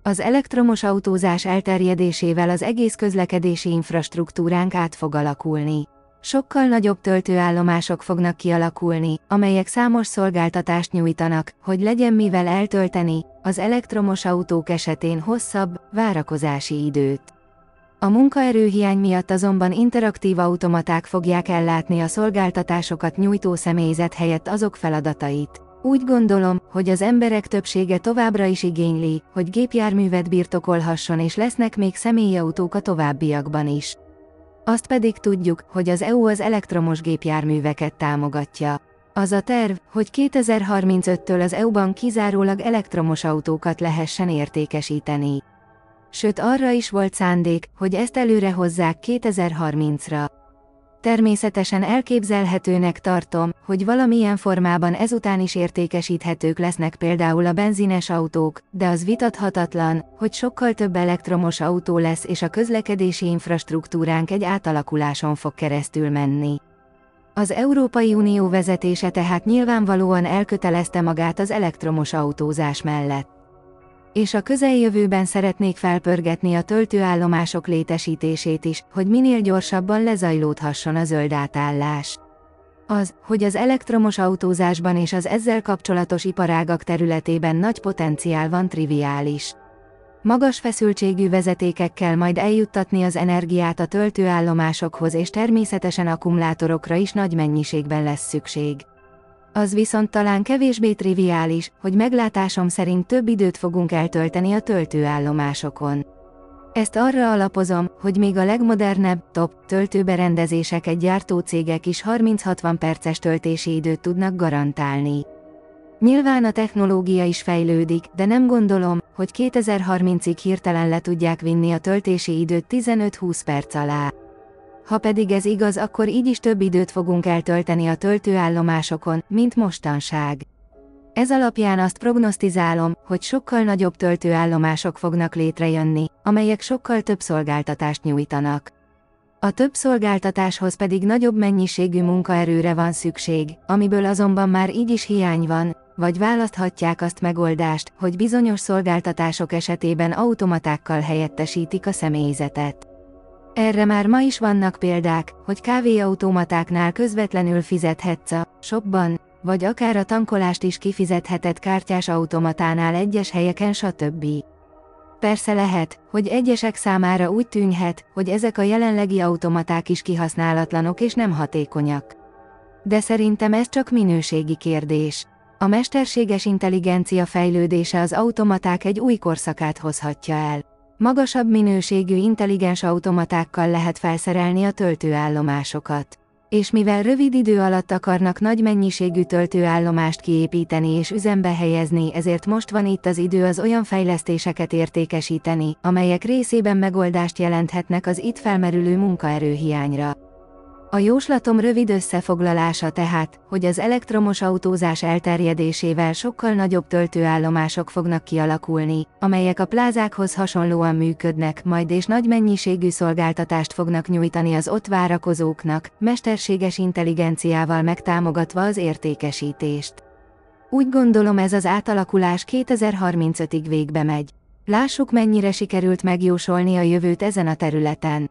Az elektromos autózás elterjedésével az egész közlekedési infrastruktúránk át fog alakulni. Sokkal nagyobb töltőállomások fognak kialakulni, amelyek számos szolgáltatást nyújtanak, hogy legyen mivel eltölteni, az elektromos autók esetén hosszabb, várakozási időt. A munkaerőhiány miatt azonban interaktív automaták fogják ellátni a szolgáltatásokat nyújtó személyzet helyett azok feladatait. Úgy gondolom, hogy az emberek többsége továbbra is igényli, hogy gépjárművet birtokolhasson, és lesznek még személyautók a továbbiakban is. Azt pedig tudjuk, hogy az EU az elektromos gépjárműveket támogatja. Az a terv, hogy 2035-től az EU-ban kizárólag elektromos autókat lehessen értékesíteni. Sőt, arra is volt szándék, hogy ezt előre hozzák 2030-ra. Természetesen elképzelhetőnek tartom, hogy valamilyen formában ezután is értékesíthetők lesznek például a benzines autók, de az vitathatatlan, hogy sokkal több elektromos autó lesz, és a közlekedési infrastruktúránk egy átalakuláson fog keresztül menni. Az Európai Unió vezetése tehát nyilvánvalóan elkötelezte magát az elektromos autózás mellett. És a közeljövőben szeretnék felpörgetni a töltőállomások létesítését is, hogy minél gyorsabban lezajlódhasson a zöld átállás. Az, hogy az elektromos autózásban és az ezzel kapcsolatos iparágak területében nagy potenciál van, triviális. Magas feszültségű vezetékekkel majd eljuttatni az energiát a töltőállomásokhoz, és természetesen akkumulátorokra is nagy mennyiségben lesz szükség. Az viszont talán kevésbé triviális, hogy meglátásom szerint több időt fogunk eltölteni a töltőállomásokon. Ezt arra alapozom, hogy még a legmodernebb, top töltőberendezéseket gyártó cégek is 30-60 perces töltési időt tudnak garantálni. Nyilván a technológia is fejlődik, de nem gondolom, hogy 2030-ig hirtelen le tudják vinni a töltési időt 15-20 perc alá. Ha pedig ez igaz, akkor így is több időt fogunk eltölteni a töltőállomásokon, mint mostanság. Ez alapján azt prognosztizálom, hogy sokkal nagyobb töltőállomások fognak létrejönni, amelyek sokkal több szolgáltatást nyújtanak. A több szolgáltatáshoz pedig nagyobb mennyiségű munkaerőre van szükség, amiből azonban már így is hiány van, vagy választhatják azt megoldást, hogy bizonyos szolgáltatások esetében automatákkal helyettesítik a személyzetet. Erre már ma is vannak példák, hogy kávéautomatáknál közvetlenül fizethetsz a shopban, vagy akár a tankolást is kifizetheted kártyás automatánál egyes helyeken, stb. Persze lehet, hogy egyesek számára úgy tűnhet, hogy ezek a jelenlegi automaták is kihasználatlanok és nem hatékonyak. De szerintem ez csak minőségi kérdés. A mesterséges intelligencia fejlődése az automaták egy új korszakát hozhatja el. Magasabb minőségű intelligens automatákkal lehet felszerelni a töltőállomásokat. És mivel rövid idő alatt akarnak nagy mennyiségű töltőállomást kiépíteni és üzembe helyezni, ezért most van itt az idő az olyan fejlesztéseket értékesíteni, amelyek részében megoldást jelenthetnek az itt felmerülő munkaerőhiányra. A jóslatom rövid összefoglalása tehát, hogy az elektromos autózás elterjedésével sokkal nagyobb töltőállomások fognak kialakulni, amelyek a plázákhoz hasonlóan működnek majd, és nagy mennyiségű szolgáltatást fognak nyújtani az ott várakozóknak, mesterséges intelligenciával megtámogatva az értékesítést. Úgy gondolom, ez az átalakulás 2035-ig végbe megy. Lássuk, mennyire sikerült megjósolni a jövőt ezen a területen.